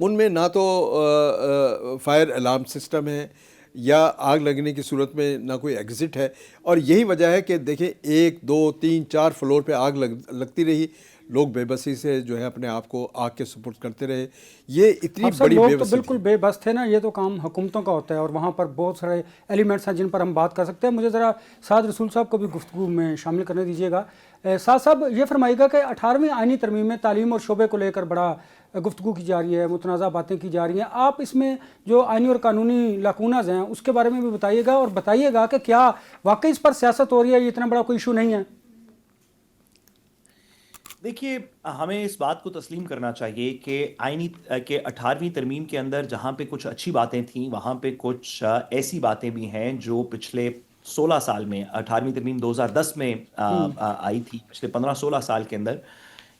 ان میں نہ تو فائر الارم سسٹم ہے یا آگ لگنے کی صورت میں نہ کوئی ایگزٹ ہے. اور یہی وجہ ہے کہ دیکھیں 1 2 3 4 فلور پہ آگ لگتی رہی, لوگ بے بسی سے جو ہے اپنے آپ کو آگ کے سپرد کرتے رہے. یہ اتنی اب سر بڑی لوگ بے تو بسی بالکل تھی. بے بس تھے نا, یہ تو کام حکومتوں کا ہوتا ہے اور وہاں پر بہت سارے ایلیمنٹس ہیں جن پر ہم بات کر سکتے ہیں. مجھے ذرا سعد رسول صاحب کو بھی گفتگو میں شامل کرنے دیجیے گا. سعد صاحب یہ فرمائیے گا کہ 18ویں آئینی ترمیم میں تعلیم اور شعبے کو لے کر بڑا گفتگو کی جا رہی ہے, متنازع باتیں کی جا رہی ہیں. آپ اس میں جو آئینی اور قانونی لاکونز ہیں اس کے بارے میں بھی بتائیے گا, اور بتائیے گا کہ کیا واقعی اس پر سیاست ہو رہی ہے, یہ اتنا بڑا کوئی ایشو نہیں ہے. دیکھیے, ہمیں اس بات کو تسلیم کرنا چاہیے کہ 18ویں ترمیم کے اندر جہاں پہ کچھ اچھی باتیں تھیں, وہاں پہ کچھ ایسی باتیں بھی ہیں جو پچھلے 16 سال میں, 18ویں ترمیم 2010 میں آئی تھی, پچھلے 15-16 سال کے اندر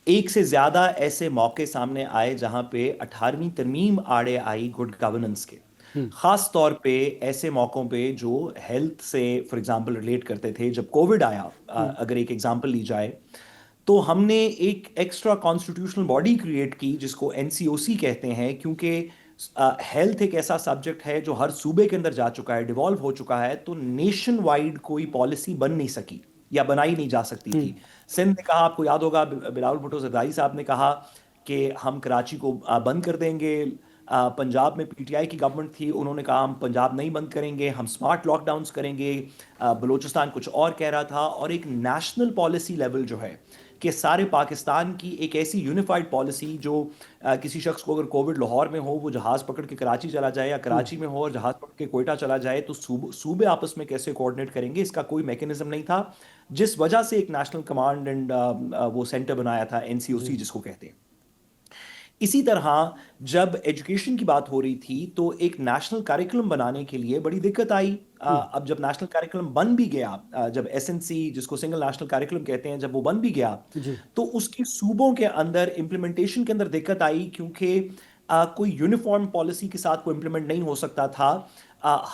ایک سے زیادہ ایسے موقع سامنے آئے جہاں پہ 18ویں ترمیم آڑے آئی گڈ گورننس کے, خاص طور پہ ایسے موقعوں پہ جو ہیلتھ سے فار ایگزامپل ریلیٹ کرتے تھے. جب کووڈ آیا, اگر ایک ایگزامپل لی جائے, تو ہم نے ایک ایکسٹرا کانسٹیٹیوشنل باڈی کریٹ کی جس کو NCOC کہتے ہیں, کیونکہ ہیلتھ ایک ایسا سبجیکٹ ہے جو ہر صوبے کے اندر جا چکا ہے, ڈیوالو ہو چکا ہے, تو نیشن وائڈ کوئی پالیسی بن نہیں سکی یا بنائی نہیں جا سکتی تھی. سندھ نے کہا, آپ کو یاد ہوگا بلاول بھٹو زرداری صاحب نے کہا کہ ہم کراچی کو بند کر دیں گے. پنجاب میں PTI کی گورنمنٹ تھی, انہوں نے کہا ہم پنجاب نہیں بند کریں گے, ہم سمارٹ لاک ڈاؤنز کریں گے. بلوچستان کچھ اور کہہ رہا تھا. اور ایک نیشنل پالیسی لیول جو ہے کہ سارے پاکستان کی ایک ایسی یونیفائڈ پالیسی جو کسی شخص کو اگر کووڈ لاہور میں ہو, وہ جہاز پکڑ کے کراچی چلا جائے, یا کراچی میں ہو اور جہاز پکڑ کے کوئٹہ چلا جائے, تو صوبے آپس میں کیسے کوآرڈینیٹ کریں گے, اس کا کوئی میکینزم نہیں تھا, جس وجہ سے ایک نیشنل کمانڈ اینڈ وہ سینٹر بنایا تھا NCOC جس کو کہتے ہیں. اسی طرح جب ایجوکیشن کی بات ہو رہی تھی تو ایک نیشنل کریکولم بنانے کے لیے بڑی دقت آئی. اب جب نیشنل کریکولم بن بھی گیا, جب SNC جس کو سنگل نیشنل کریکولم کہتے ہیں, جب وہ بن بھی گیا, تو اس کی صوبوں کے اندر امپلیمنٹیشن کے اندر دقت آئی, کیونکہ کوئی یونیفارم پالیسی کے ساتھ کوئی امپلیمنٹ نہیں ہو سکتا تھا.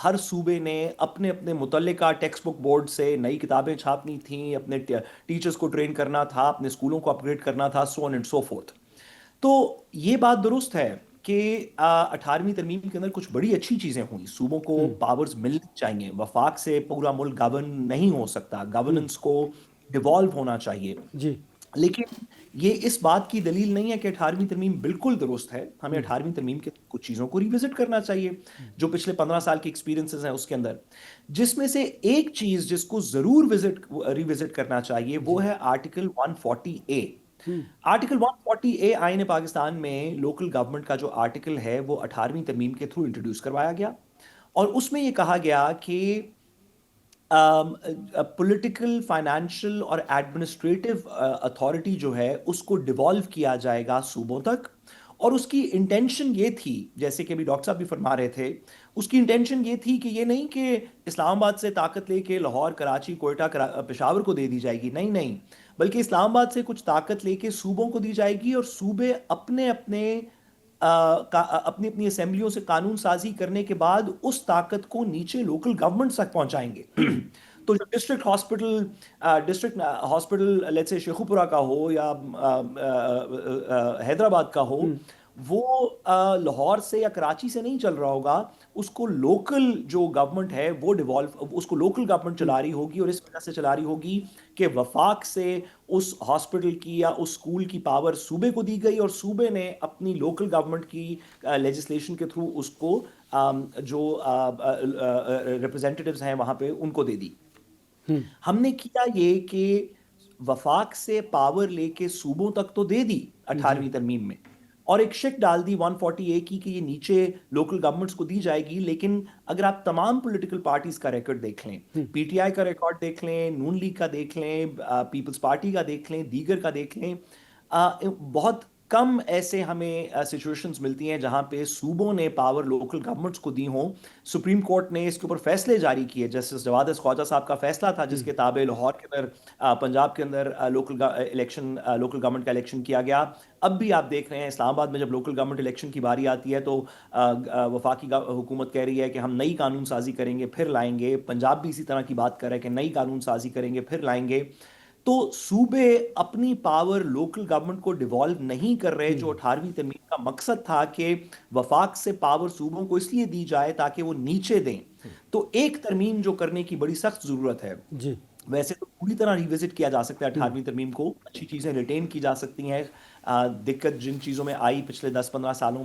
ہر صوبے نے اپنے اپنے متعلقہ ٹیکسٹ بک بورڈ سے نئی کتابیں چھاپنی تھیں, اپنے ٹیچرز کو ٹرین کرنا تھا, اپنے اسکولوں کو اپ گریڈ کرنا تھا, سو آن اینڈ سو فورتھ. تو یہ بات درست ہے کہ 18ویں ترمیم کے اندر کچھ بڑی اچھی چیزیں ہوئیں, صوبوں کو پاورز ملنی چاہیے, وفاق سے پورا ملک گورن نہیں ہو سکتا, گورننس کو ڈیوالو ہونا چاہیے. جی, لیکن یہ اس بات کی دلیل نہیں ہے کہ 18ویں ترمیم بالکل درست ہے. ہمیں 18ویں ترمیم کے کچھ چیزوں کو ریوزٹ کرنا چاہیے جو پچھلے 15 سال کے ایکسپیرینسز ہیں اس کے اندر, جس میں سے ایک چیز جس کو ضرور ریوزٹ کرنا چاہیے وہ ہے آرٹیکل 140A. آرٹیکل 140A آئین پاکستان میں لوکل گورنمنٹ کا جو آرٹیکل ہے وہ 18ویں ترمیم کے تھرو انٹروڈیوس کروایا گیا, اور اس میں یہ کہا گیا کہ پولیٹیکل, فائنینشیل اور ایڈمنسٹریٹو اتھارٹی جو ہے اس کو ڈیوالو کیا جائے گا صوبوں تک. اور اس کی انٹینشن یہ تھی, جیسے کہ ابھی ڈاکٹر صاحب بھی فرما رہے تھے, اس کی انٹینشن یہ تھی کہ یہ نہیں کہ اسلام آباد سے طاقت لے کے لاہور, کراچی, کوئٹہ, پشاور کو دے دی جائے گی, نہیں, بلکہ اسلام آباد سے کچھ طاقت لے کے صوبوں کو دی جائے گی, اور صوبے اپنے اپنی اسمبلیوں سے قانون سازی کرنے کے بعد اس طاقت کو نیچے لوکل گورنمنٹ تک پہنچائیں گے. تو جو district hospital let's say Sheikhupura کا ہو یا حیدرآباد کا ہو, وہ لاہور سے یا کراچی سے نہیں چل رہا ہوگا, اس کو لوکل جو گورنمنٹ ہے وہ اس کو لوکل گورنمنٹ چلا رہی ہوگی, اور اس وجہ سے چلا رہی ہوگی کہ وفاق سے اس ہاسپٹل کی یا اس اسکول کی پاور صوبے کو دی گئی, اور صوبے نے اپنی لوکل گورنمنٹ کی لیجسلیشن کے تھرو اس کو جو ریپرزینٹیوز ہیں وہاں پہ ان کو دے دی. ہم نے کیا یہ کہ وفاق سے پاور لے کے صوبوں تک تو دے دی 18ویں ترمیم میں, اور ایک شک ڈال دی 140A کی کہ یہ نیچے لوکل گورنمنٹس کو دی جائے گی. لیکن اگر آپ تمام پولیٹیکل پارٹیز کا ریکارڈ دیکھ لیں, PTI کا ریکارڈ دیکھ لیں, نون لیگ کا دیکھ لیں, پیپلز پارٹی کا دیکھ لیں, دیگر کا دیکھ لیں, بہت کم ایسے ہمیں سچویشنز ملتی ہیں جہاں پہ صوبوں نے پاور لوکل گورنمنٹس کو دی ہوں. سپریم کورٹ نے اس کے اوپر فیصلے جاری کیے, جسٹس جواد خواجہ صاحب کا فیصلہ تھا جس کے تابع لاہور کے اندر, پنجاب کے اندر لوکل گورنمنٹ کا الیکشن کیا گیا. اب بھی آپ دیکھ رہے ہیں اسلام آباد میں جب لوکل گورنمنٹ الیکشن کی باری آتی ہے تو وفاقی حکومت کہہ رہی ہے کہ ہم نئی قانون سازی کریں گے پھر لائیں گے, پنجاب بھی اسی طرح کی بات کر رہا ہے کہ نئی قانون سازی کریں گے پھر لائیں گے. تو صوبے اپنی پاور لوکل گورنمنٹ کو ڈیوالو نہیں کر رہے جو 18ویں ترمیم کا مقصد تھا کہ وفاق سے پاور صوبوں کو اس لیے دی جائے تاکہ وہ نیچے دیں. تو ایک ترمیم جو کرنے کی بڑی سخت ضرورت ہے. جی ویسے تو پوری طرح ریوزٹ کیا جا سکتا ہے 18ویں ترمیم کو, اچھی چیزیں ریٹین کی جا سکتی ہیں, دقت جن چیزوں میں آئی پچھلے 10-15 سالوں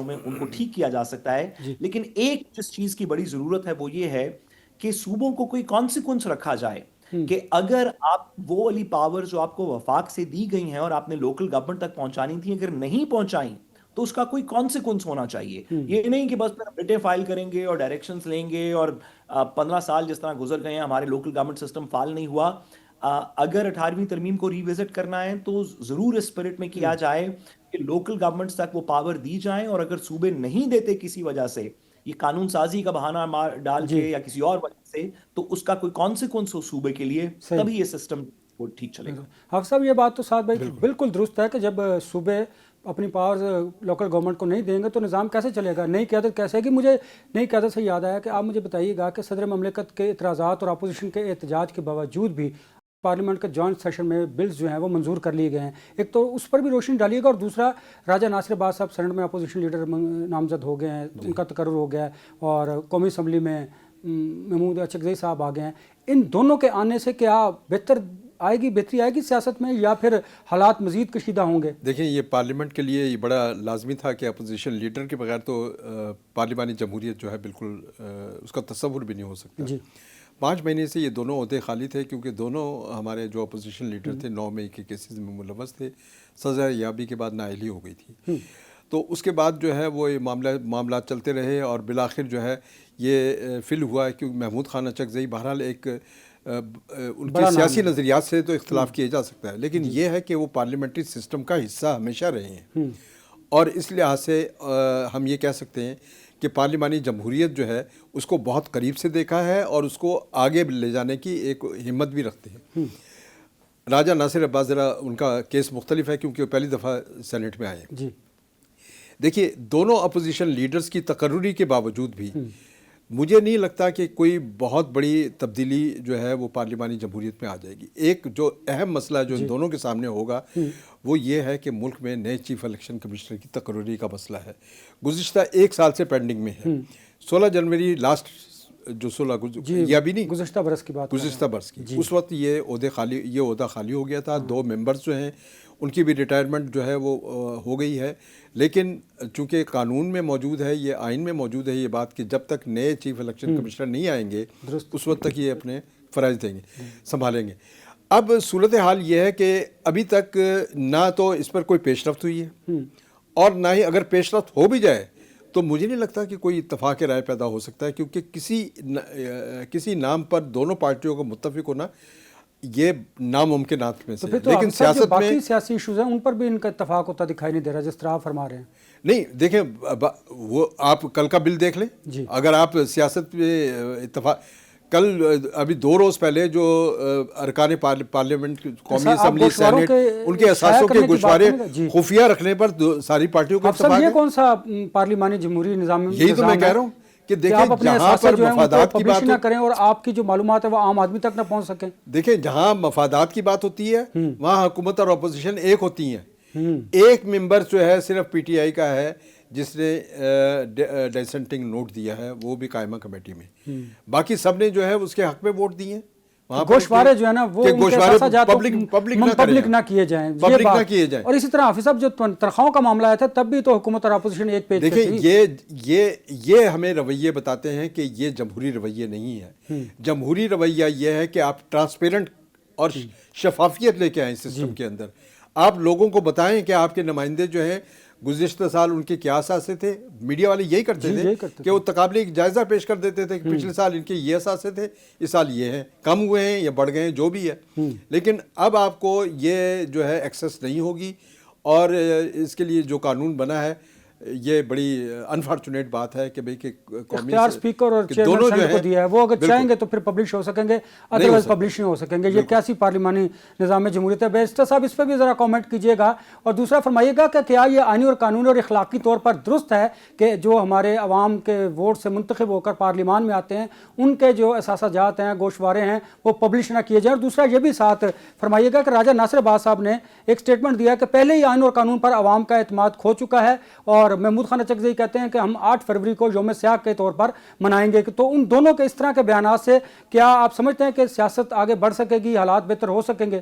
میں ان کو ٹھیک کیا جا سکتا ہے. لیکن ایک جس چیز کی بڑی ضرورت ہے وہ یہ ہے کہ صوبوں کو کوئی کانسیکوینس رکھا جائے کہ اگر آپ وہ والی پاور جو آپ کو وفاق سے دی گئی ہیں اور آپ نے لوکل گورنمنٹ تک پہنچانی تھی, اگر نہیں پہنچائیں تو اس کا کوئی کانسیکوینس ہونا چاہیے. یہ نہیں کہ بس پھر بٹے فائل کریں گے اور ڈائریکشنز لیں گے اور 15 سال جس طرح گزر گئے ہیں ہمارے لوکل گورنمنٹ سسٹم فعال نہیں ہوا. اگر 18ویں ترمیم کو ریوزٹ کرنا ہے تو ضرور اس اسپرٹ میں کیا جائے کہ لوکل گورنمنٹس تک وہ پاور دی جائیں, اور اگر صوبے نہیں دیتے کسی وجہ سے, یہ قانون سازی کا بہانہ ڈال کے یا کسی اور وجہ سے, تو اس کا کوئی کانسیکوینس ہو صوبے کے لیے, تبھی یہ سسٹم وہ ٹھیک چلے گا. حافظ صاحب یہ بات تو سعد بھائی بالکل درست ہے کہ جب صوبے اپنی پاورز لوکل گورنمنٹ کو نہیں دیں گے تو نظام کیسے چلے گا, نئی قیادت کیسے گی. مجھے نئی قیادت سے یاد آیا کہ آپ مجھے بتائیے گا کہ صدر مملکت کے اعتراضات اور اپوزیشن کے احتجاج کے باوجود بھی پارلیمنٹ کے جوائنٹ سیشن میں بلز جو ہیں وہ منظور کر لیے گئے ہیں. ایک تو اس پر بھی روشنی ڈالیے گا, اور دوسرا راجہ ناصر عباس صاحب سینٹ میں اپوزیشن لیڈر نامزد ہو گئے ہیں, ان کا تقرر ہو گیا ہے, اور قومی اسمبلی میں محمود اچکزئی صاحب آ گئے ہیں. ان دونوں کے آنے سے کیا بہتری آئے گی سیاست میں, یا پھر حالات مزید کشیدہ ہوں گے؟ دیکھیں, یہ پارلیمنٹ کے لیے یہ بڑا لازمی تھا کہ اپوزیشن لیڈر کے بغیر تو پارلیمانی جمہوریت جو ہے بالکل اس کا تصور بھی نہیں ہو سکتا. 5 مہینے سے یہ دونوں عہدے خالی تھے, کیونکہ دونوں ہمارے جو اپوزیشن لیڈر تھے 9 مئی کے کیسز میں ملوث تھے, سزا یابی کے بعد نااہلی ہو گئی تھی. تو اس کے بعد جو ہے وہ یہ معاملات چلتے رہے, اور بالآخر جو ہے یہ فل ہوا کہ محمود خان اچکزئی بہرحال ایک ان کے سیاسی نظریات سے تو اختلاف کیا جا سکتا ہے, لیکن یہ ہے کہ وہ پارلیمنٹری سسٹم کا حصہ ہمیشہ رہے ہیں, اور اس لحاظ سے ہم یہ کہہ سکتے ہیں کہ پارلیمانی جمہوریت جو ہے اس کو بہت قریب سے دیکھا ہے, اور اس کو آگے لے جانے کی ایک ہمت بھی رکھتے ہیں. راجہ ناصر عباس ذرا ان کا کیس مختلف ہے, کیونکہ وہ پہلی دفعہ سینٹ میں آئے ہیں. دیکھیے, دونوں اپوزیشن لیڈرز کی تقرری کے باوجود بھی مجھے نہیں لگتا کہ کوئی بہت بڑی تبدیلی جو ہے وہ پارلیمانی جمہوریت میں آ جائے گی. ایک جو اہم مسئلہ جو ان دونوں کے سامنے ہوگا وہ یہ ہے کہ ملک میں نئے چیف الیکشن کمشنر کی تقرری کا مسئلہ ہے, گزشتہ 1 سال سے پینڈنگ میں ہے. 16 جنوری لاسٹ جو 16 یا بھی نہیں, گزشتہ برس کی بات, گزشتہ برس کی, اس وقت یہ عہدہ خالی ہو گیا تھا. 2 ممبرز جو ہیں ان کی بھی ریٹائرمنٹ جو ہے وہ ہو گئی ہے, لیکن چونکہ قانون میں موجود ہے, یہ آئین میں موجود ہے یہ بات کہ جب تک نئے چیف الیکشن کمشنر نہیں آئیں گے اس وقت تک یہ اپنے فرائض دیں گے, سنبھالیں گے. اب صورتحال یہ ہے کہ ابھی تک نہ تو اس پر کوئی پیش رفت ہوئی ہے, اور نہ ہی اگر پیش رفت ہو بھی جائے تو مجھے نہیں لگتا کہ کوئی اتفاق رائے پیدا ہو سکتا ہے, کیونکہ کسی نام پر دونوں پارٹیوں کو متفق ہونا یہ ناممکنات میں سے. لیکن سیاست میں سیاسی ایشوز ہیں ان پر بھی ان کا اتفاق ہوتا دکھائی نہیں دے رہا جس طرح آپ فرما رہے ہیں. نہیں, دیکھیں وہ آپ کل کا بل دیکھ لیں. اگر آپ سیاست میں اتفاق, کل ابھی 2 روز پہلے جو ارکان پارلیمنٹ, قومی اسمبلی, سینٹ, ان کے اثاثوں کے گوشوارے خفیہ رکھنے پر ساری پارٹیوں کو اتفاق ہے. یہ کون سا پارلیمانی جمہوری نظام؟ یہی تو میں کہہ رہا ہوں کہ دیکھیں جہاں پر مفادات کی بات نہ کریں اور آپ کی جو معلومات ہے وہ عام آدمی تک نہ پہنچ سکیں. دیکھیں, جہاں مفادات کی بات ہوتی ہے وہاں حکومت اور اپوزیشن ایک ہوتی ہیں. ایک ممبر جو ہے صرف پی ٹی آئی کا ہے جس نے ڈیسنٹنگ نوٹ دیا ہے, وہ بھی قائمہ کمیٹی میں. باقی سب نے جو ہے اس کے حق میں ووٹ دیے. گوشوارے جو ہے نا وہ پبلک نہ کیے جائیں, اور اسی طرح حافظ صاحب جو تنخواہوں کا معاملہ آیا تھا تب بھی تو حکومت اور اپوزیشن ایک پیج. دیکھیں, یہ ہمیں رویے بتاتے ہیں کہ یہ جمہوری رویے نہیں ہے. جمہوری رویہ یہ ہے کہ آپ ٹرانسپیرنٹ اور شفافیت لے کے آئیں سسٹم کے اندر. آپ لوگوں کو بتائیں کہ آپ کے نمائندے جو ہیں گزشتہ سال ان کے کیا اثاثے تھے. میڈیا والے یہی کرتے تھے کہ وہ تقابلی جائزہ پیش کر دیتے تھے کہ پچھلے سال ان کے یہ اثاثے تھے, اس سال یہ ہیں, کم ہوئے ہیں یا بڑھ گئے ہیں, جو بھی ہے. لیکن اب آپ کو یہ جو ہے ایکسیس نہیں ہوگی, اور اس کے لیے جو قانون بنا ہے یہ بڑی انفارچونیٹ بات ہے کہ بھئی کہ قومی اختیار اسپیکر اور چیئرمین سینٹ کو دیا ہے، وہ اگر چاہیں گے تو پھر پبلش ہو سکیں گے، ادروائز پبلش نہیں ہو سکیں گے. یہ کیسی پارلیمانی نظام جمہوریت ہے؟ بیرسٹر صاحب اس پہ بھی ذرا کامنٹ کیجیے گا، اور دوسرا فرمائیے گا کہ کیا یہ آئینی اور قانونی اور اخلاقی طور پر درست ہے کہ جو ہمارے عوام کے ووٹ سے منتخب ہو کر پارلیمان میں آتے ہیں ان کے جو اثاثہ جات ہیں، گوشوارے ہیں، وہ پبلش نہ کیے جائیں؟ اور دوسرا یہ بھی ساتھ فرمائیے گا کہ راجہ ناصر عباس صاحب نے ایک سٹیٹمنٹ دیا کہ پہلے ہی آئین اور قانون پر عوام کا اعتماد کھو چکا ہے، اور محمود خان اچکزئی کہتے ہیں کہ ہم 8 فروری کو یوم سیاہ کے طور پر منائیں گے. تو ان دونوں کے اس طرح کے بیانات سے کیا آپ سمجھتے ہیں کہ سیاست آگے بڑھ سکے گی، حالات بہتر ہو سکیں گے؟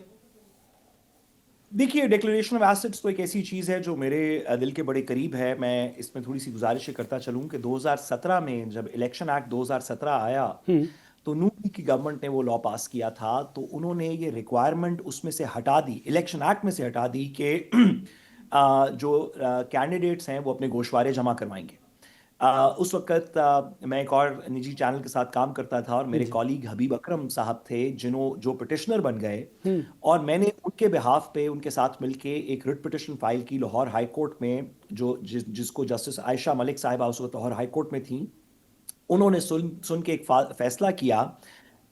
دیکھیے، ڈیکلریشن آف ایسٹس تو ایک ایسی چیز ہے جو میرے دل کے بڑے قریب ہے. میں اس میں تھوڑی سی گزارشیں کرتا چلوں کہ 2017 میں جب الیکشن ایکٹ 2017 آیا تو نون کی گورنمنٹ نے وہ لا پاس کیا تھا، تو انہوں نے یہ ریکوائرمنٹ اس میں سے ہٹا دی، الیکشن ایکٹ میں سے ہٹا دی کہ جو کینڈیڈیٹس ہیں وہ اپنے گوشوارے جمع کروائیں گے. اس وقت میں ایک اور نجی چینل کے ساتھ کام کرتا تھا، اور میرے کالیگ حبیب اکرم صاحب تھے جو پٹیشنر بن گئے، اور میں نے ان کے بہاف پہ ان کے ساتھ مل کے ایک رٹ پٹیشن فائل کی لاہور ہائی کورٹ میں، جس کو جسٹس عائشہ ملک صاحبہ اس وقت لاہور ہائی کورٹ میں تھیں. انہوں نے سن کے ایک فیصلہ کیا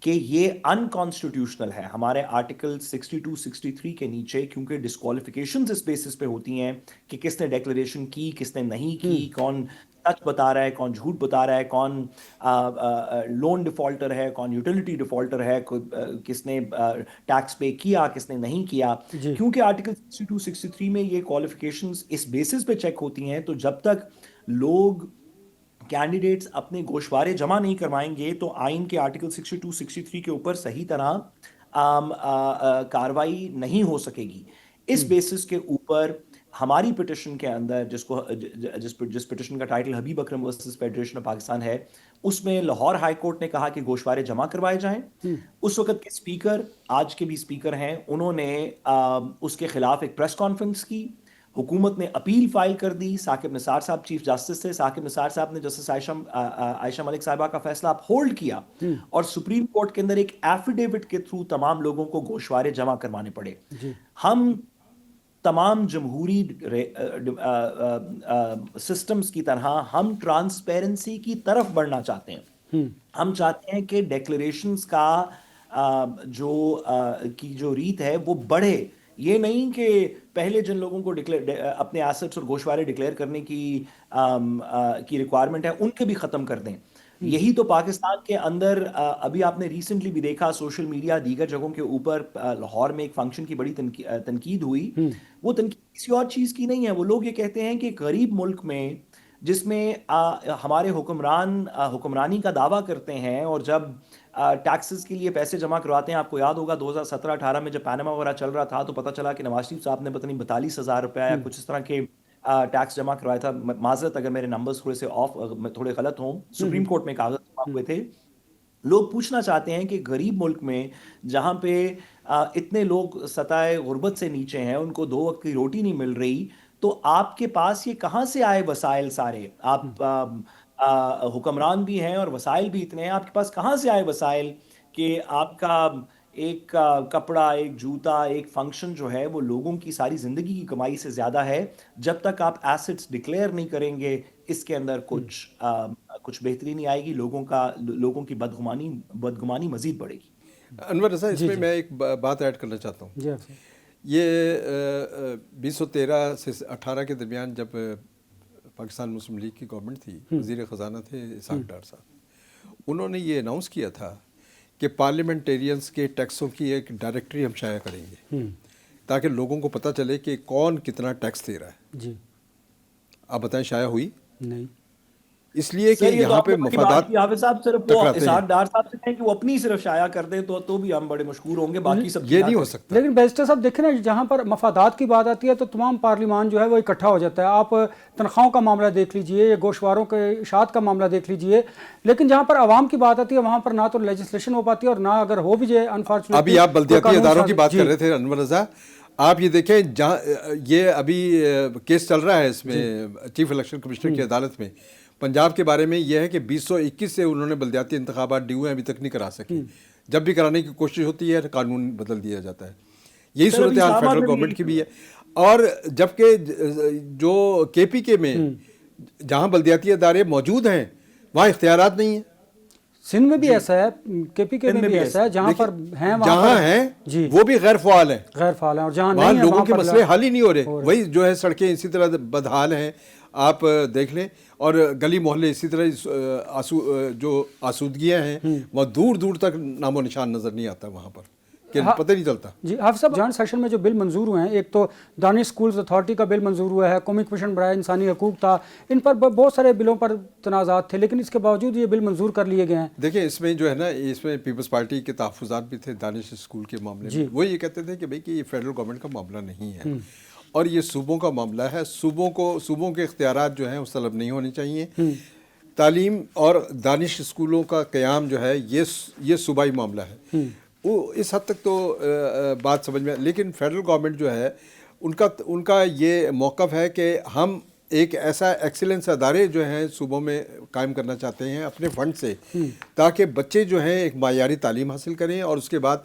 کہ یہ ان کانسٹیٹیوشنل ہے ہمارے آرٹیکل 62 63 کے نیچے، کیونکہ ڈسکوالیفیکیشنز اس بیسس پہ ہوتی ہیں کہ کس نے ڈیکلریشن کی، کس نے نہیں کی، کون سچ بتا رہا ہے، کون جھوٹ بتا رہا ہے، کون لون ڈیفالٹر ہے، کون یوٹیلیٹی ڈیفالٹر ہے، کس نے ٹیکس پے کیا، کس نے نہیں کیا. کیونکہ آرٹیکل 62 63 میں یہ کوالیفیکیشنز اس بیسس پہ چیک ہوتی ہیں، تو جب تک لوگ کینڈیڈیٹس اپنے گوشوارے جمع نہیں کروائیں گے تو آئین کے آرٹیکل 62 63 کے اوپر صحیح طرح کاروائی نہیں ہو سکے گی. اس بیسس کے اوپر ہماری پٹیشن کے اندر جس پٹیشن کا title Habib Akram versus federation of Pakistan ہے، اس میں لاہور ہائی کورٹ نے کہا کہ گوشوارے جمع کروائے جائیں. اس وقت کے اسپیکر، آج کے بھی اسپیکر ہیں، انہوں نے اس کے خلاف ایک پریس کانفرنس کی. حکومت نے اپیل فائل کر دی، ثاقب نثار صاحب چیف جسٹس تھے، ثاقب نثار صاحب نے جسٹس عائشہ ملک صاحبہ کا فیصلہ اپ ہولڈ کیا، اور سپریم کورٹ کے اندر ایک ایفیڈیوٹ کے تھرو تمام لوگوں کو گوشوارے جمع کروانے پڑے. ہم تمام جمہوری سسٹمز کی طرح ہم ٹرانسپیرنسی کی طرف بڑھنا چاہتے ہیں. ہم چاہتے ہیں کہ ڈیکلریشنز کا جو ریت ہے وہ بڑھے. یہ نہیں کہ پہلے جن لوگوں کو اپنے ایسٹس اور گوشوارے ڈکلیئر کرنے کی ریکوائرمنٹ ہے ان کے بھی ختم کر دیں. یہی تو پاکستان کے اندر ابھی آپ نے ریسنٹلی بھی دیکھا سوشل میڈیا دیگر جگہوں کے اوپر، لاہور میں ایک فنکشن کی بڑی تنقید ہوئی. وہ تنقید کسی اور چیز کی نہیں ہے. وہ لوگ یہ کہتے ہیں کہ غریب ملک میں جس میں ہمارے حکمران حکمرانی کا دعویٰ کرتے ہیں، اور جب ٹیکسز کے لیے پیسے جمع کرواتے ہیں، آپ کو یاد ہوگا 2017-18 میں جب پیناما وغیرہ چل رہا تھا تو پتہ چلا کہ نواز شریف صاحب نے پتہ نہیں 42,000 روپے یا کچھ اس طرح کے ٹیکس جمع کروایا تھا. معذرت اگر میرے نمبرز تھوڑے غلط ہوں، سپریم کورٹ میں کاغذ جمع ہوئے تھے. لوگ پوچھنا چاہتے ہیں کہ غریب ملک میں جہاں پہ اتنے لوگ سطح غربت سے نیچے ہیں، ان کو 2 وقت کی روٹی نہیں مل رہی، تو آپ کے پاس یہ کہاں سے آئے وسائل سارے؟ آپ حکمران بھی ہیں اور وسائل بھی اتنے ہیں، آپ کے پاس کہاں سے آئے وسائل کہ آپ کا ایک کپڑا، ایک جوتا، ایک فنکشن جو ہے وہ لوگوں کی ساری زندگی کی کمائی سے زیادہ ہے؟ جب تک آپ ایسٹس ڈکلیئر نہیں کریں گے اس کے اندر کچھ بہتری نہیں آئے گی. لوگوں کی بدگمانی مزید بڑھے گی. انور رضا، اس میں میں ایک بات ایڈ کرنا چاہتا ہوں. یہ 2013 سے 18 کے درمیان جب پاکستان مسلم لیگ کی گورنمنٹ تھی، وزیر خزانہ تھے اسحاق ڈار صاحب، انہوں نے یہ اناؤنس کیا تھا کہ پارلیمنٹیرینز کے ٹیکسوں کی ایک ڈائریکٹری ہم شائع کریں گے تاکہ لوگوں کو پتہ چلے کہ کون کتنا ٹیکس دے رہا ہے. جی آپ بتائیں شائع ہوئی؟ نہیں. اس لیے کہ یہاں پہ مفادات حافظ صاحب صرف وہ اسحاق ڈار صاحب سے کہیں کہ وہ اپنی صرف شائع کر دیں تو بھی ہم بڑے مشکور ہوں گے، باقی سب یہ نہیں ہو سکتا. لیکن بیرسٹر صاحب دیکھیں نا، جہاں پر مفادات کی بات آتی ہے تو تمام پارلیمان جو ہے وہ اکٹھا ہو جاتا ہے. آپ تنخواہوں کا معاملہ دیکھ لیجئے یا گوشواروں کے اشاعت کا معاملہ دیکھ لیجئے، لیکن جہاں پر عوام کی بات آتی ہے وہاں پر نہ تو لیجسلیشن ہو پاتی ہے، اور نہ اگر ہو بھی جائے انفارچونیٹلی. ابھی آپ بلدیاتی اداروں کی بات کر رہے تھے انور رضا، آپ یہ دیکھیں جہاں یہ ابھی کیس چل رہا ہے اس میں چیف الیکشن کمشنر کی عدالت میں، پنجاب کے بارے میں یہ ہے کہ 2021 سے انہوں نے بلدیاتی انتخابات ڈیو ہیں ابھی تک نہیں کرا سکے. جب بھی کرانے کی کوشش ہوتی ہے قانون بدل دیا جاتا ہے. یہی صورتحال فیڈرل گورنمنٹ کی بھی ہے. اور جبکہ جو کے پی کے میں جہاں بلدیاتی ادارے موجود ہیں وہاں اختیارات نہیں ہیں. سندھ میں بھی ایسا ہے, کے پی کے میں بھی ایسا ہے, جہاں پر ہیں وہاں جہاں پر ہیں جی وہ بھی غیر فعال ہیں, غیر فعال ہیں, اور جہاں وہاں نہیں ہیں لوگوں وہاں کے پر مسئلے حل ہی نہیں ہو رہے. وہی جو ہے سڑکیں اسی طرح بدحال ہیں, آپ دیکھ لیں, اور گلی محلے اسی طرح جو آسودگیاں ہیں وہ دور دور تک نام و نشان نظر نہیں آتا وہاں پر, کہ پتہ نہیں چلتا. جی حافظ صاحب, جوائنٹ سیشن میں جو بل منظور ہوئے ہیں, ایک تو دانش اسکولز اتھارٹی کا بل منظور ہوا ہے, قومی کمیشن برائے انسانی حقوق تھا, ان پر بہت سارے بلوں پر تنازعات تھے, لیکن اس کے باوجود یہ بل منظور کر لیے گئے ہیں. دیکھیں اس میں جو ہے نا, اس میں پیپلز پارٹی کے تحفظات بھی تھے دانش اسکول کے معاملے میں. وہ یہ کہتے تھے کہ بھئی کہ یہ فیڈرل گورنمنٹ کا معاملہ نہیں ہے اور یہ صوبوں کا معاملہ ہے, صوبوں کے اختیارات جو ہیں وہ طلب نہیں ہونے چاہیے. تعلیم اور دانش اسکولوں کا قیام جو ہے یہ صوبائی معاملہ ہے. وہ اس حد تک تو بات سمجھ میں, لیکن فیڈرل گورنمنٹ جو ہے ان کا یہ موقف ہے کہ ہم ایک ایسا ایکسیلنس ادارے جو ہیں صوبوں میں قائم کرنا چاہتے ہیں اپنے فنڈ سے, تاکہ بچے جو ہیں ایک معیاری تعلیم حاصل کریں. اور اس کے بعد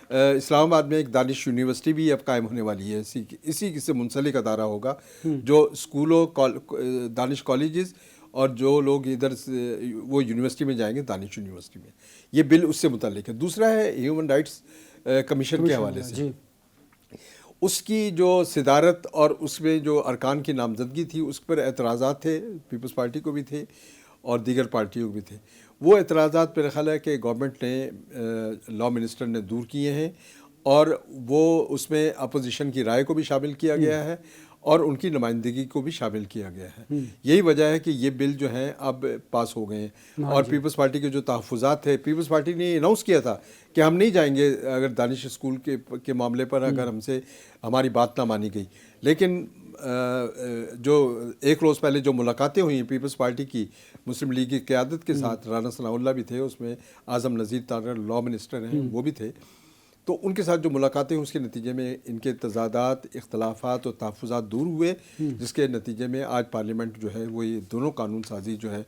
اسلام آباد میں ایک دانش یونیورسٹی بھی اب قائم ہونے والی ہے, اسی سے منسلک ادارہ ہوگا جو اسکولوں, دانش کالجز اور جو لوگ ادھر سے وہ یونیورسٹی میں جائیں گے دانش یونیورسٹی میں. یہ بل اس سے متعلق ہے. دوسرا ہے ہیومن رائٹس کمیشن کے حوالے سے, اس کی جو صدارت اور اس میں جو ارکان کی نامزدگی تھی اس پر اعتراضات تھے, پیپلز پارٹی کو بھی تھے اور دیگر پارٹیوں کو بھی تھے. وہ اعتراضات میرا خیال ہے کہ گورنمنٹ نے, لا منسٹر نے دور کیے ہیں, اور وہ اس میں اپوزیشن کی رائے کو بھی شامل کیا گیا ہے اور ان کی نمائندگی کو بھی شامل کیا گیا ہے. یہی وجہ ہے کہ یہ بل جو ہیں اب پاس ہو گئے ہیں. اور پیپلز پارٹی کے جو تحفظات تھے, پیپلز پارٹی نے اناؤنس کیا تھا کہ ہم نہیں جائیں گے اگر دانش اسکول کے معاملے پر اگر ہم سے ہماری بات نہ مانی گئی. لیکن جو ایک روز پہلے جو ملاقاتیں ہوئی ہیں پیپلز پارٹی کی مسلم لیگ کی قیادت کے ساتھ, رانا ثناء اللہ بھی تھے اس میں, اعظم نذیر طاہر لا منسٹر ہیں وہ بھی تھے, تو ان کے ساتھ جو ملاقاتیں اس کے نتیجے میں ان کے تضادات, اختلافات اور تحفظات دور ہوئے, جس کے نتیجے میں آج پارلیمنٹ جو ہے وہ یہ دونوں قانون سازی جو ہے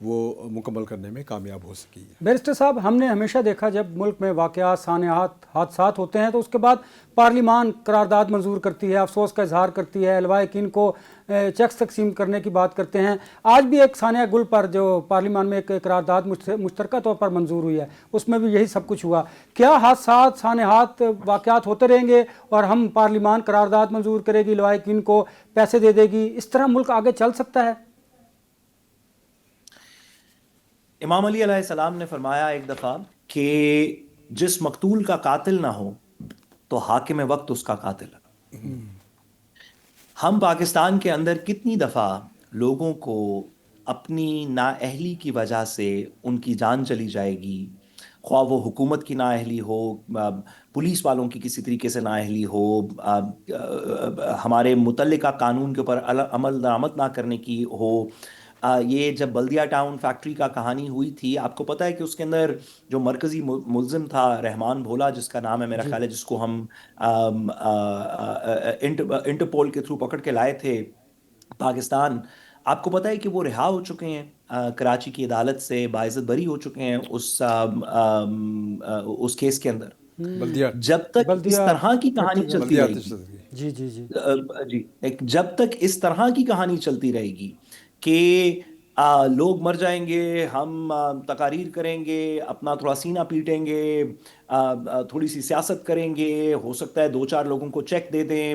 وہ مکمل کرنے میں کامیاب ہو سکی ہے. بیرسٹر صاحب, ہم نے ہمیشہ دیکھا جب ملک میں واقعات, سانحات, حادثات ہوتے ہیں تو اس کے بعد پارلیمان قرارداد منظور کرتی ہے, افسوس کا اظہار کرتی ہے, لوائقین کو چیکس تقسیم کرنے کی بات کرتے ہیں. آج بھی ایک سانحہ گل پر جو پارلیمان میں ایک قرارداد مشترکہ طور پر منظور ہوئی ہے, اس میں بھی یہی سب کچھ ہوا. کیا حادثات, سانحات, واقعات ہوتے رہیں گے اور ہم پارلیمان قرارداد منظور کرے گی, لوائقین کو پیسے دے دے گی, اس طرح ملک آگے چل سکتا ہے؟ امام علی علیہ السلام نے فرمایا ایک دفعہ کہ جس مقتول کا قاتل نہ ہو تو حاکم وقت اس کا قاتل ہے. ہم پاکستان کے اندر کتنی دفعہ لوگوں کو اپنی نااہلی کی وجہ سے ان کی جان چلی جائے گی, خواہ وہ حکومت کی نااہلی ہو, پولیس والوں کی کسی طریقے سے نااہلی ہو, ہمارے متعلقہ قانون کے اوپر عمل درآمد نہ کرنے کی ہو. یہ جب بلدیہ ٹاؤن فیکٹری کا کہانی ہوئی تھی, آپ کو پتہ ہے کہ اس کے اندر جو مرکزی ملزم تھا رحمان بھولا جس کا نام ہے میرا خیال ہے, جس کو ہم انٹرپول کے تھرو پکڑ کے لائے تھے پاکستان, آپ کو پتہ ہے کہ وہ رہا ہو چکے ہیں کراچی کی عدالت سے, باعزت بری ہو چکے ہیں اس کیس کے اندر. جب تک اس طرح کی کہانی چلتی رہے گی, جی جب تک اس طرح کی کہانی چلتی رہے گی کہ لوگ مر جائیں گے, ہم تقاریر کریں گے, اپنا تھوڑا سینہ پیٹیں گے, تھوڑی سی سیاست کریں گے, ہو سکتا ہے 2-4 لوگوں کو چیک دے دیں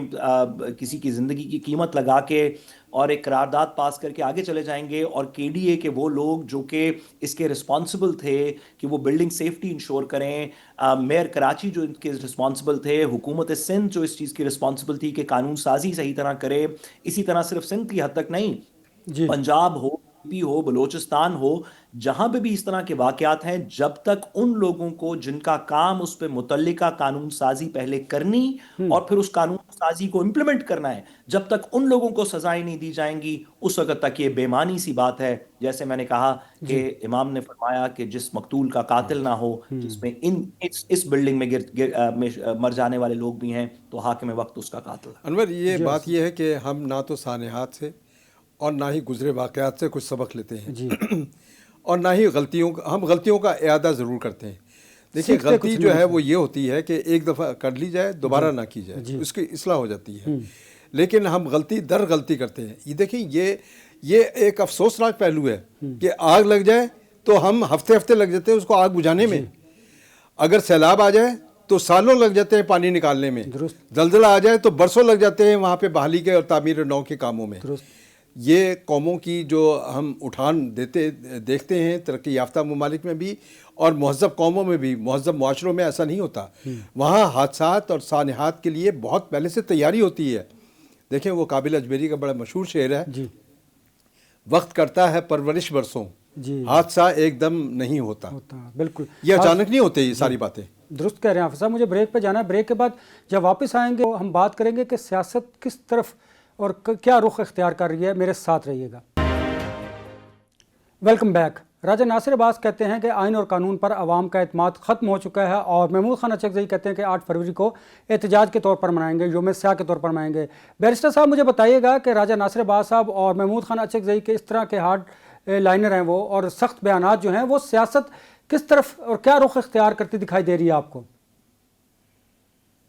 کسی کی زندگی کی قیمت لگا کے, اور ایک قرارداد پاس کر کے آگے چلے جائیں گے, اور کے ڈی اے کے وہ لوگ جو کہ اس کے رسپانسبل تھے کہ وہ بلڈنگ سیفٹی انشور کریں, میئر کراچی جو ان کے رسپانسبل تھے, حکومت سندھ جو اس چیز کی رسپانسبل تھی کہ قانون سازی صحیح طرح کرے. اسی طرح صرف سندھ کی حد تک نہیں, پنجاب ہو, پی ہو, بلوچستان ہو, جہاں پہ بھی اس طرح کے واقعات ہیں, جب تک ان لوگوں کو جن کا کام اس پہ متعلقہ قانون سازی پہلے کرنی اور پھر اس قانون سازی کو امپلیمنٹ کرنا ہے, جب تک ان لوگوں کو سزائیں نہیں دی جائیں گی, اس وقت تک یہ بے معنی سی بات ہے. جیسے میں نے کہا کہ امام نے فرمایا کہ جس مقتول کا قاتل نہ ہو, جس میں اس بلڈنگ میں مر جانے والے لوگ بھی ہیں, تو حاکم وقت اس کا قاتل ہے. انور, یہ بات یہ ہے کہ ہم نہ تو سانحات سے اور نہ ہی گزرے واقعات سے کچھ سبق لیتے ہیں اور نہ ہی ہم غلطیوں کا اعادہ ضرور کرتے ہیں. دیکھیے, غلطی جو ہے وہ یہ ہوتی ہے کہ ایک دفعہ کر لی جائے, دوبارہ نہ کی جائے, اس کی اصلاح ہو جاتی ہے. لیکن ہم غلطی در غلطی کرتے ہیں. یہ دیکھیں یہ ایک افسوسناک پہلو ہے کہ آگ لگ جائے تو ہم ہفتے لگ جاتے ہیں اس کو آگ بجھانے میں. اگر سیلاب آ جائے تو سالوں لگ جاتے ہیں پانی نکالنے میں. زلزلہ آ جائے تو برسوں لگ جاتے ہیں وہاں پہ بحالی کے اور تعمیر نو کے کاموں میں. یہ قوموں کی جو ہم اٹھان دیکھتے ہیں ترقی یافتہ ممالک میں بھی اور مہذب قوموں میں بھی، مہذب معاشروں میں ایسا نہیں ہوتا. وہاں حادثات اور سانحات کے لیے بہت پہلے سے تیاری ہوتی ہے. دیکھیں وہ قابل اجمیری کا بڑا مشہور شعر ہے، وقت کرتا ہے پرورش برسوں، حادثہ ایک دم نہیں ہوتا. بالکل یہ اچانک نہیں ہوتے یہ ساری باتیں. درست کہہ رہے ہیں حافظ صاحب. مجھے بریک پہ جانا ہے. بریک کے بعد جب واپس آئیں گے ہم بات کریں گے کہ سیاست کس طرف اور کیا رخ اختیار کر رہی ہے. میرے ساتھ رہیے گا. Welcome back. راجہ ناصر عباس کہتے ہیں کہ آئین اور قانون پر عوام کا اعتماد ختم ہو چکا ہے، اور محمود خان اچکزئی کہتے ہیں کہ 8 فروری کو احتجاج کے طور پر منائیں گے، یوم سیاہ کے طور پر منائیں گے. بیرسٹر صاحب مجھے بتائیے گا کہ راجہ ناصر عباس صاحب اور محمود خان اچکزئی کے اس طرح کے ہارڈ لائنر ہیں وہ، اور سخت بیانات جو ہیں وہ سیاست کس طرف اور کیا رخ اختیار کرتی دکھائی دے رہی ہے آپ کو؟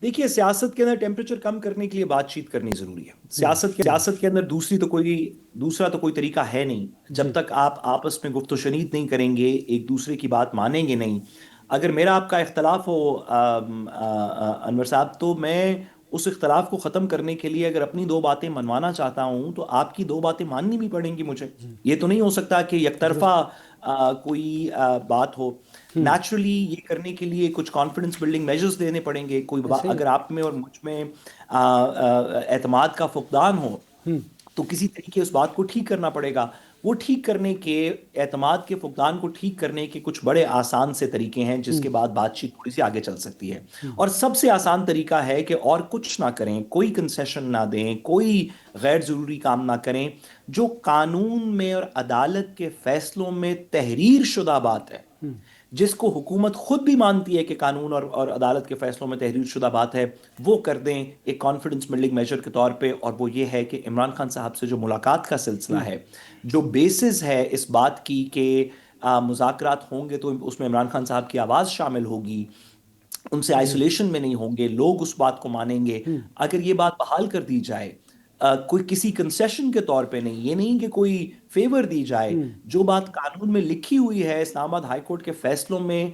دیکھیے سیاست کے اندر ٹیمپریچر کم کرنے کے لیے بات چیت کرنی ضروری ہے. سیاست کے اندر دوسرا تو کوئی طریقہ ہے نہیں. جب تک آپ آپس میں گفت و شنید نہیں کریں گے، ایک دوسرے کی بات مانیں گے نہیں. اگر میرا آپ کا اختلاف ہو انور صاحب، تو میں اس اختلاف کو ختم کرنے کے لیے اگر اپنی 2 باتیں منوانا چاہتا ہوں تو آپ کی 2 باتیں ماننی بھی پڑیں گی مجھے. یہ تو نہیں ہو سکتا کہ یک طرفہ کوئی بات ہو. نیچرلی یہ کرنے کے لیے کچھ کانفیڈنس بلڈنگ میجرز دینے پڑیں گے. اگر آپ میں اور مجھ میں اعتماد کا فقدان ہو تو کسی طریقے اس بات کو ٹھیک کرنا پڑے گا. وہ ٹھیک کرنے کے، اعتماد کے فقدان کو ٹھیک کرنے کے کچھ بڑے آسان سے طریقے ہیں جس کے بعد بات چیت تھوڑی سی آگے چل سکتی ہے. اور سب سے آسان طریقہ ہے کہ اور کچھ نہ کریں، کوئی کنسیشن نہ دیں، کوئی غیر ضروری کام نہ کریں. جو قانون میں اور عدالت کے فیصلوں میں تحریر شدہ بات ہے، جس کو حکومت خود بھی مانتی ہے کہ قانون اور عدالت کے فیصلوں میں تحریر شدہ بات ہے، وہ کر دیں ایک کانفیڈنس بلڈنگ میجر کے طور پہ. اور وہ یہ ہے کہ عمران خان صاحب سے جو ملاقات کا سلسلہ ہے، جو بیسز ہے اس بات کی کہ مذاکرات ہوں گے تو اس میں عمران خان صاحب کی آواز شامل ہوگی، ان سے آئسولیشن میں نہیں ہوں گے، لوگ اس بات کو مانیں گے. اگر یہ بات بحال کر دی جائے، کوئی کسی کنسیشن کے طور پہ نہیں، یہ نہیں کہ کوئی فیور دی جائے، جو بات قانون میں لکھی ہوئی ہے، اسلام آباد ہائی کورٹ کے فیصلوں میں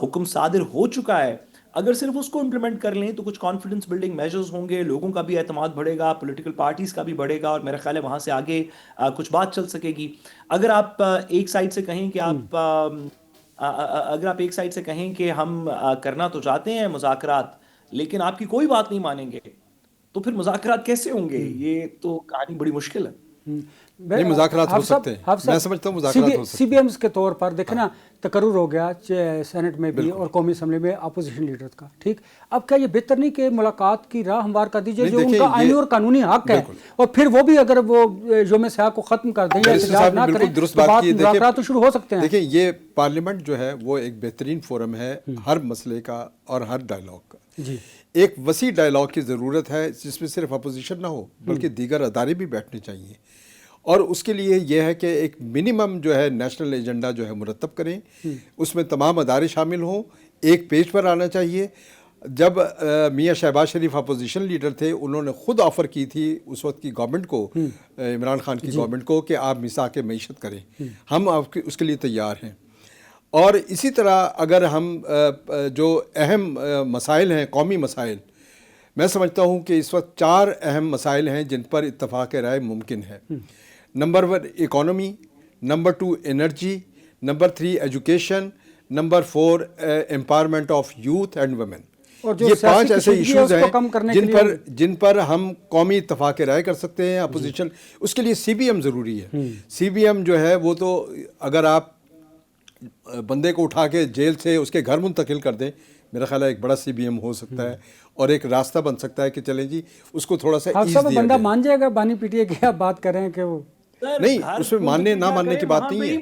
حکم صادر ہو چکا ہے، اگر صرف اس کو امپلیمنٹ کر لیں تو کچھ کانفیڈنس بلڈنگ میجرز ہوں گے، لوگوں کا بھی اعتماد بڑھے گا، پولیٹیکل پارٹیز کا بھی بڑھے گا، اور میرا خیال ہے وہاں سے آگے کچھ بات چل سکے گی. اگر آپ ایک سائڈ سے کہیں کہ ہم کرنا تو چاہتے ہیں مذاکرات، لیکن آپ کی کوئی بات نہیں مانیں گے، تو پھر مذاکرات کیسے ہوں گے؟ یہ تو کہانی بڑی مشکل ہے. نہیں، مذاکرات ہو سکتے ہیں. میں سمجھتا ہوں مذاکرات ہو سکتے ہیں. سی بی ایم کے طور پر دیکھیں نا، تقرر ہو گیا سینٹ میں بھی اور قومی اسمبلی میں اپوزیشن لیڈر کا. ٹھیک، اب کیا یہ بہتر نہیں کہ ملاقات کی راہ ہموار کر دیجیے، جو ان کا آئینی اور قانونی حق ہے، اور پھر وہ بھی اگر وہ یوم سیاہ کو ختم کر دیں یا احتجاج نہ کریں تو بات مذاکرات تو شروع ہو سکتے ہیں. دیکھیں یہ پارلیمنٹ جو ہے وہ ایک بہترین فورم ہے ہر مسئلے کا اور ہر ڈائلاگ کا. ایک وسیع ڈائلاگ کی ضرورت ہے جس میں صرف اپوزیشن نہ ہو بلکہ دیگر ادارے بھی بیٹھنے چاہیے. اور اس کے لیے یہ ہے کہ ایک منیمم جو ہے نیشنل ایجنڈا جو ہے مرتب کریں، اس میں تمام ادارے شامل ہوں، ایک پیج پر آنا چاہیے. جب میاں شہباز شریف اپوزیشن لیڈر تھے، انہوں نے خود آفر کی تھی اس وقت کی گورنمنٹ کو، عمران خان کی گورنمنٹ کو، کہ آپ میثاق معیشت کریں، ہم اس کے لیے تیار ہیں. اور اسی طرح اگر ہم جو اہم مسائل ہیں، قومی مسائل، میں سمجھتا ہوں کہ اس وقت 4 اہم مسائل ہیں جن پر اتفاق رائے ممکن ہے. Number 1 economy, number 2 energy, number 3 education, number 4 empowerment of youth and women. یہ 5 ایسے ایشوز ہیں جن پر ہم قومی اتفاق رائے کر سکتے ہیں. اپوزیشن اس کے لیے سی بی ایم ضروری ہے. سی بی ایم جو ہے وہ تو اگر آپ بندے کو اٹھا کے جیل سے اس کے گھر منتقل کر دیں، میرا خیال ہے ایک بڑا سی بی ایم ہو سکتا ہے اور ایک راستہ بن سکتا ہے کہ چلیں جی اس کو تھوڑا سا ایز دیا بندہ مان جائے گا. بانی پی ٹی اے کی آپ بات کر رہے ہیں کہ وہ نہیں، اس میں ماننے نہ ماننے کی بات نہیں ہے.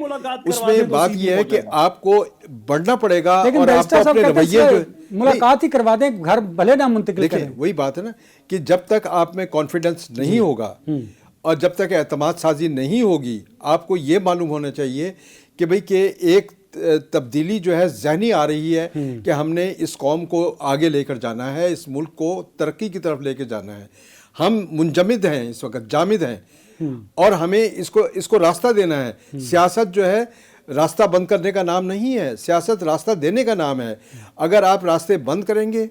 اس میں بات یہ ہے کہ آپ کو بڑھنا پڑے گا اور آپ کو اپنے رویے جو ملاقات ہی کروا دیں، گھر بھلے نہ منتقل کریں. دیکھیں وہی بات ہے نا کہ جب تک آپ میں کانفیڈنس نہیں ہوگا اور جب تک اعتماد سازی نہیں ہوگی، آپ کو یہ معلوم ہونا چاہیے کہ بھئی کہ ایک تبدیلی جو ہے ذہنی آ رہی ہے کہ ہم نے اس قوم کو آگے لے کر جانا ہے، اس ملک کو ترقی کی طرف لے کے جانا ہے. ہم منجمد ہیں اس وقت، جامد ہیں، اور ہمیں اس کو راستہ دینا ہے. سیاست جو ہے راستہ بند کرنے کا نام نہیں ہے، سیاست راستہ دینے کا نام ہے. اگر آپ راستے بند کریں گے،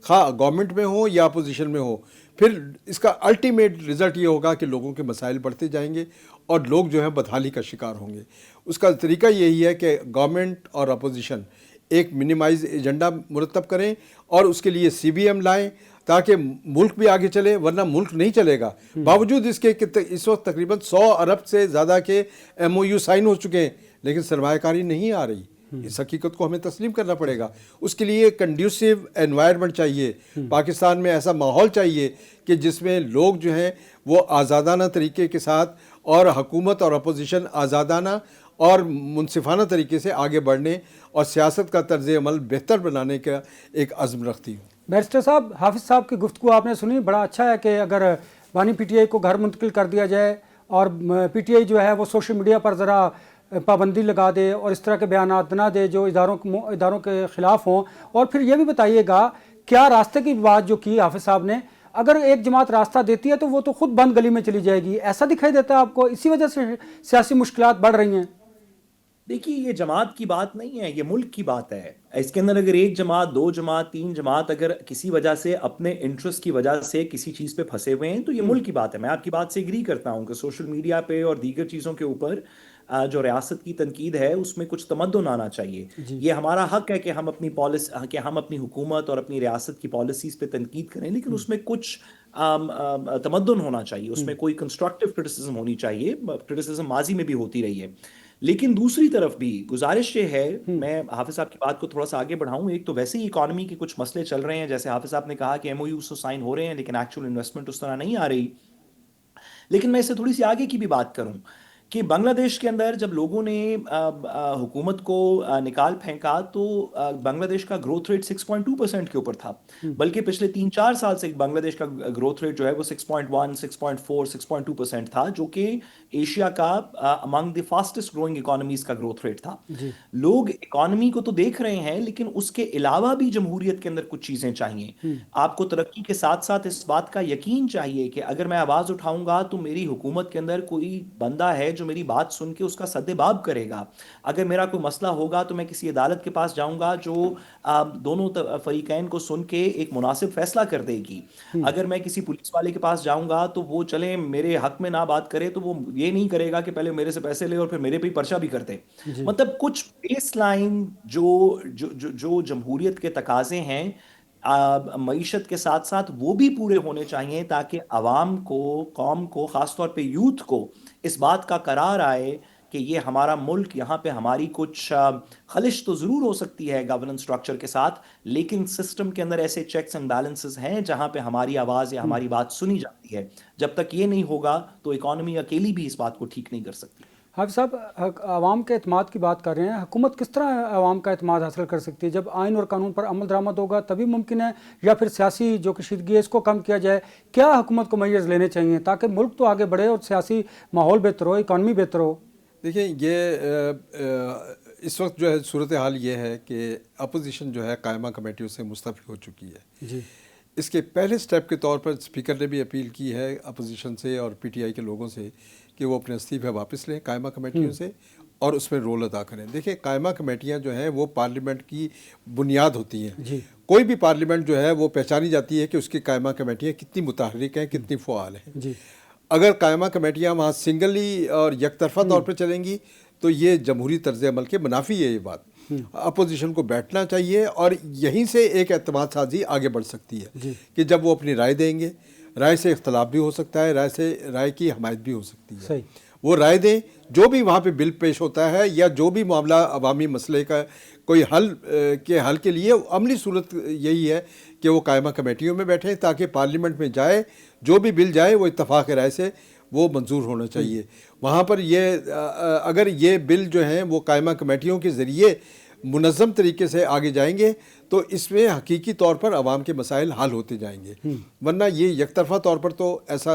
خواہ گورنمنٹ میں ہو یا اپوزیشن میں ہو، پھر اس کا الٹیمیٹ رزلٹ یہ ہوگا کہ لوگوں کے مسائل بڑھتے جائیں گے اور لوگ جو ہیں بدحالی کا شکار ہوں گے. اس کا طریقہ یہی ہے کہ گورنمنٹ اور اپوزیشن ایک منیمائز ایجنڈا مرتب کریں اور اس کے لیے سی بی ایم لائیں تاکہ ملک بھی آگے چلے، ورنہ ملک نہیں چلے گا. باوجود اس کے کہ اس وقت تقریباً 100 ارب سے زیادہ کے ایم او یو سائن ہو چکے ہیں، لیکن سرمایہ کاری نہیں آ رہی. اس حقیقت کو ہمیں تسلیم کرنا پڑے گا. اس کے لیے کنڈیوسیو انوائرمنٹ چاہیے. پاکستان میں ایسا ماحول چاہیے کہ جس میں لوگ جو ہیں وہ آزادانہ طریقے کے ساتھ، اور حکومت اور اپوزیشن آزادانہ اور منصفانہ طریقے سے آگے بڑھنے اور سیاست کا طرز عمل بہتر بنانے کا ایک عزم رکھتی ہوں. بیرسٹر صاحب، حافظ صاحب کی گفتگو آپ نے سنی، بڑا اچھا ہے کہ اگر بانی پی ٹی آئی کو گھر منتقل کر دیا جائے اور پی ٹی آئی جو ہے وہ سوشل میڈیا پر ذرا پابندی لگا دے اور اس طرح کے بیانات نہ دے جو اداروں کے خلاف ہوں. اور پھر یہ بھی بتائیے گا، کیا راستے کی بات جو کی حافظ صاحب نے، اگر ایک جماعت راستہ دیتی ہے تو وہ تو خود بند گلی میں چلی جائے گی، ایسا دکھائی دیتا ہے آپ کو؟ اسی وجہ سے سیاسی مشکلات بڑھ رہی ہیں. دیکھیے، یہ جماعت کی بات نہیں ہے، یہ ملک کی بات ہے. اس کے اندر اگر ایک جماعت، دو جماعت، تین جماعت اگر کسی وجہ سے اپنے انٹرسٹ کی وجہ سے کسی چیز پہ پھنسے ہوئے ہیں تو یہ ملک کی بات ہے. میں آپ کی بات سے ایگری کرتا ہوں کہ سوشل میڈیا پہ اور دیگر چیزوں کے اوپر جو ریاست کی تنقید ہے اس میں کچھ تمدن آنا چاہیے. یہ ہمارا حق ہے کہ ہم اپنی حکومت اور اپنی ریاست کی پالیسیز پہ تنقید کریں، لیکن اس میں کچھ تمدن ہونا چاہیے، اس میں کوئی کنسٹرکٹیو کرٹیسزم ہونی چاہیے. کرٹیسزم ماضی میں بھی ہوتی رہی ہے. لیکن دوسری طرف بھی گزارش یہ ہے، میں حافظ صاحب کی بات کو تھوڑا سا آگے بڑھاؤں. ایک تو ویسے ہی اکانومی کے کچھ مسئلے چل رہے ہیں، جیسے حافظ صاحب نے کہا کہ ایم او یوز تو سائن ہو رہے ہیں لیکن ایکچوئل انویسٹمنٹ اس طرح نہیں آ رہی. لیکن میں اس سے تھوڑی سی آگے کی بھی بات کروں کہ بنگلہ دیش کے اندر جب لوگوں نے حکومت کو نکال پھینکا تو بنگلہ دیش کا گروتھ ریٹ 6.2% کے اوپر تھا، بلکہ پچھلے 3-4 سال سے بنگلہ دیش کا گروتھ ریٹ جو ہے وہ 6.1، 6.4، 6.2% تھا، جو کہ ایشیا کا امنگ دی فاسٹسٹ گروئنگ اکانومیز کا گروتھ ریٹ تھا. لوگ اکانومی کو تو دیکھ رہے ہیں، لیکن اس کے علاوہ بھی جمہوریت کے اندر کچھ چیزیں چاہیے. آپ کو ترقی کے ساتھ ساتھ اس بات کا یقین چاہیے کہ اگر میں آواز اٹھاؤں گا تو میری حکومت کے اندر کوئی بندہ ہے جو میری بات سن کے اس کا سد باب کرے گا. اگر میرا کوئی مسئلہ ہوگا تو میں کسی عدالت کے پاس جاؤں گا جو دونوں فریقین کو سن کے ایک مناسب فیصلہ کر دے گی. اگر میں کسی پولیس والے کے پاس جاؤں گا تو وہ چلے میرے حق میں نہ بات کرے تو وہ یہ نہیں کرے گا کہ پہلے میرے سے پیسے لے اور پھر میرے پہ پرچہ بھی کرتے. مطلب کچھ بیس لائن جو جمہوریت کے تقاضے ہیں معیشت کے ساتھ ساتھ وہ بھی پورے ہونے چاہیے، تاکہ عوام کو، قوم کو، خاص طور پہ یوتھ کو اس بات کا قرار آئے کہ یہ ہمارا ملک، یہاں پہ ہماری کچھ خلش تو ضرور ہو سکتی ہے گورننس سٹرکچر کے ساتھ، لیکن سسٹم کے اندر ایسے چیکس اینڈ بیلنسز ہیں جہاں پہ ہماری آواز یا ہماری بات سنی جاتی ہے. جب تک یہ نہیں ہوگا تو اکانومی اکیلی بھی اس بات کو ٹھیک نہیں کر سکتی. حافظ صاحب، عوام کے اعتماد کی بات کر رہے ہیں، حکومت کس طرح عوام کا اعتماد حاصل کر سکتی ہے؟ جب آئین اور قانون پر عمل درآمد ہوگا تبھی ممکن ہے، یا پھر سیاسی جو کشیدگی ہے اس کو کم کیا جائے؟ کیا حکومت کو میئرز لینے چاہیے تاکہ ملک تو آگے بڑھے اور سیاسی ماحول بہتر ہو، اکانومی بہتر ہو؟ دیکھیں، یہ اس وقت جو ہے صورتحال یہ ہے کہ اپوزیشن جو ہے قائمہ کمیٹیوں سے مستعفی ہو چکی ہے. جی، اس کے پہلے سٹیپ کے طور پر اسپیکر نے بھی اپیل کی ہے اپوزیشن سے اور پی ٹی آئی کے لوگوں سے کہ وہ اپنے استعفے واپس لیں قائمہ کمیٹیوں سے اور اس میں رول ادا کریں. دیکھیں، قائمہ کمیٹیاں جو ہیں وہ پارلیمنٹ کی بنیاد ہوتی ہیں. جی، کوئی بھی پارلیمنٹ جو ہے وہ پہچانی جاتی ہے کہ اس کی قائمہ کمیٹیاں کتنی متحرک ہیں، کتنی فعال ہیں. جی، اگر قائمہ کمیٹیاں وہاں سنگلی اور یک طرفہ طور پہ چلیں گی تو یہ جمہوری طرز عمل کے منافی ہے. یہ بات اپوزیشن کو بیٹھنا چاہیے اور یہیں سے ایک اعتماد سازی آگے بڑھ سکتی ہے کہ جب وہ اپنی رائے دیں گے، رائے سے اختلاف بھی ہو سکتا ہے، رائے کی حمایت بھی ہو سکتی ہے. وہ رائے دیں، جو بھی وہاں پہ بل پیش ہوتا ہے یا جو بھی معاملہ عوامی مسئلے کا کوئی حل کے لیے عملی صورت یہی ہے کہ وہ قائمہ کمیٹیوں میں بیٹھیں تاکہ پارلیمنٹ میں جائے جو بھی بل جائے وہ اتفاق رائے سے وہ منظور ہونا چاہیے. وہاں پر اگر یہ بل جو ہیں وہ قائمہ کمیٹیوں کے ذریعے منظم طریقے سے آگے جائیں گے تو اس میں حقیقی طور پر عوام کے مسائل حل ہوتے جائیں گے. ورنہ یہ یک طرفہ طور پر تو ایسا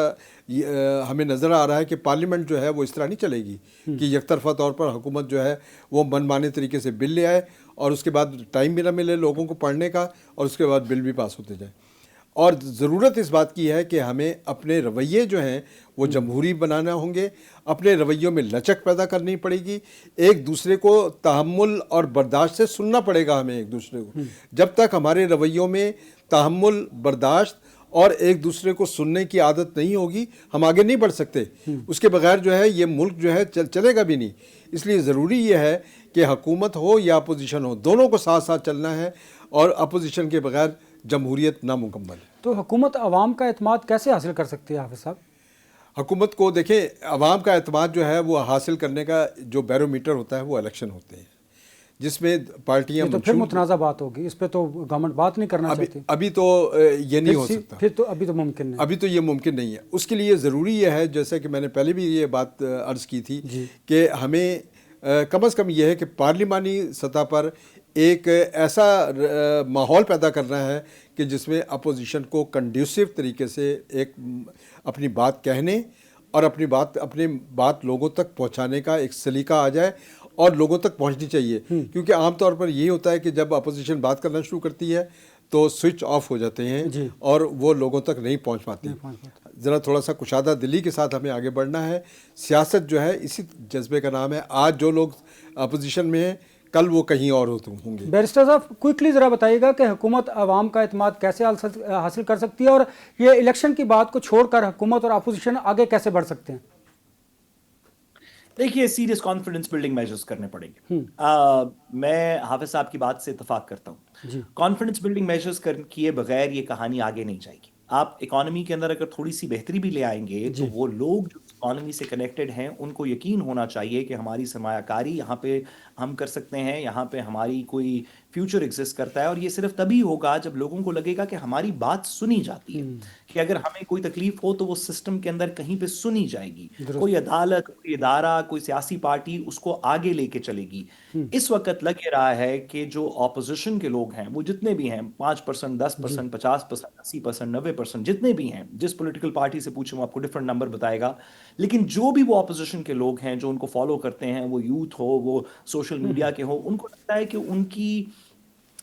ہمیں نظر آ رہا ہے کہ پارلیمنٹ جو ہے وہ اس طرح نہیں چلے گی کہ یک طرفہ طور پر حکومت جو ہے وہ من مانے طریقے سے بل لے آئے اور اس کے بعد ٹائم بھی نہ ملے لوگوں کو پڑھنے کا اور اس کے بعد بل بھی پاس ہوتے جائیں. اور ضرورت اس بات کی ہے کہ ہمیں اپنے رویے جو ہیں وہ جمہوری بنانا ہوں گے، اپنے رویوں میں لچک پیدا کرنی پڑے گی، ایک دوسرے کو تحمل اور برداشت سے سننا پڑے گا ہمیں ایک دوسرے کو. جب تک ہمارے رویوں میں تحمل، برداشت اور ایک دوسرے کو سننے کی عادت نہیں ہوگی ہم آگے نہیں بڑھ سکتے. اس کے بغیر جو ہے یہ ملک جو ہے چلے گا بھی نہیں. اس لیے ضروری یہ ہے کہ حکومت ہو یا اپوزیشن ہو، دونوں کو ساتھ ساتھ چلنا ہے، اور اپوزیشن کے بغیر جمہوریت نامکمل ہے. تو حکومت عوام کا اعتماد کیسے حاصل کر سکتی ہے حافظ صاحب؟ حکومت کو دیکھیں، عوام کا اعتماد جو ہے وہ حاصل کرنے کا جو بیرو میٹر ہوتا ہے وہ الیکشن ہوتے ہیں، جس میں پارٹیاں یہ تو پھر متنازع بات ہوگی، اس پہ تو گورنمنٹ بات نہیں کرنا چاہتی. ابھی تو یہ نہیں ہو سکتا، پھر تو ابھی تو ممکن نہیں. ابھی تو یہ ممکن نہیں ہے. اس کے لیے ضروری یہ ہے، جیسے کہ میں نے پہلے بھی یہ بات عرض کی تھی، کہ ہمیں کم از کم یہ ہے کہ پارلیمانی سطح پر ایک ایسا ماحول پیدا کرنا ہے کہ جس میں اپوزیشن کو کنڈیوسو طریقے سے ایک اپنی بات کہنے اور اپنی بات لوگوں تک پہنچانے کا ایک سلیقہ آ جائے، اور لوگوں تک پہنچنی چاہیے. کیونکہ عام طور پر یہی ہوتا ہے کہ جب اپوزیشن بات کرنا شروع کرتی ہے تو سوئچ آف ہو جاتے ہیں اور وہ لوگوں تک نہیں پہنچ پاتے. ذرا تھوڑا سا کشادہ دلی کے ساتھ ہمیں آگے بڑھنا ہے. سیاست جو ہے اسی جذبے کا نام ہے. آج جو لوگ اپوزیشن میں ہیں کل وہ کہیں اور ہوں گے. بیرسٹر صاحب کوئکلی ذرا بتائیے گا کہ حکومت عوام کا اعتماد کیسے حاصل کر سکتی ہے، اور یہ الیکشن کی بات کو چھوڑ کر حکومت اور اپوزیشن آگے کیسے بڑھ سکتے ہیں؟ دیکھیے، سیریس کانفیڈنس بلڈنگ میجرز کرنے پڑیں گے. میں حافظ صاحب کی بات سے اتفاق کرتا ہوں. کانفیڈنس بلڈنگ میجرز کیے بغیر یہ کہانی آگے نہیں جائے گی. آپ اکانومی کے اندر اگر تھوڑی سی بہتری بھی لے آئیں گے تو وہ لوگ جو اکانومی سے کنیکٹڈ ہیں ان کو یقین ہونا چاہیے کہ ہماری سرمایہ کاری یہاں پہ ہم کر سکتے ہیں، یہاں پہ ہماری کوئی فیوچر ایگزسٹ کرتا ہے. اور یہ صرف تبھی ہوگا جب لوگوں کو لگے گا کہ ہماری بات سنی جاتی ہے، کہ اگر ہمیں کوئی تکلیف ہو تو وہ سسٹم کے اندر کہیں پہ سنی جائے گی. کوئی عدالت، کوئی ادارہ، کوئی سیاسی پارٹی اس کو آگے لے کے چلے گی. اس وقت لگ یہ رہا ہے کہ جو اپوزیشن کے لوگ ہیں وہ جتنے بھی ہیں، 5%، 10%، 50%، 80%، 90%، جتنے بھی ہیں، جس پولیٹیکل پارٹی سے پوچھیں وہ آپ کو ڈفرنٹ نمبر بتائے گا. لیکن جو بھی وہ اپوزیشن کے لوگ ہیں جو ان کو فالو کرتے ہیں، وہ یوتھ ہو، وہ سوشل میڈیا کے ہو، ان کو لگتا ہے کہ ان کی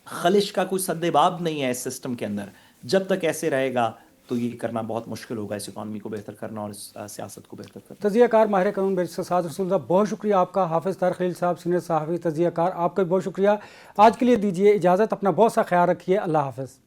خلش کا کوئی سد باب نہیں ہے اس سسٹم کے اندر. جب تک ایسے رہے گا تو یہ کرنا بہت مشکل ہوگا، اس اکانومی کو بہتر کرنا اور اس سیاست کو بہتر کرنا. تجزیہ کار ماہر قانون بیرسٹر سعد رسول صاحب، بہت شکریہ آپ کا. حافظ طاہر خلیل صاحب، سینئر صحافی، تجزیہ کار، آپ کا بھی بہت شکریہ. آج کے لیے دیجیے اجازت. اپنا بہت سا خیال رکھیے. اللہ حافظ.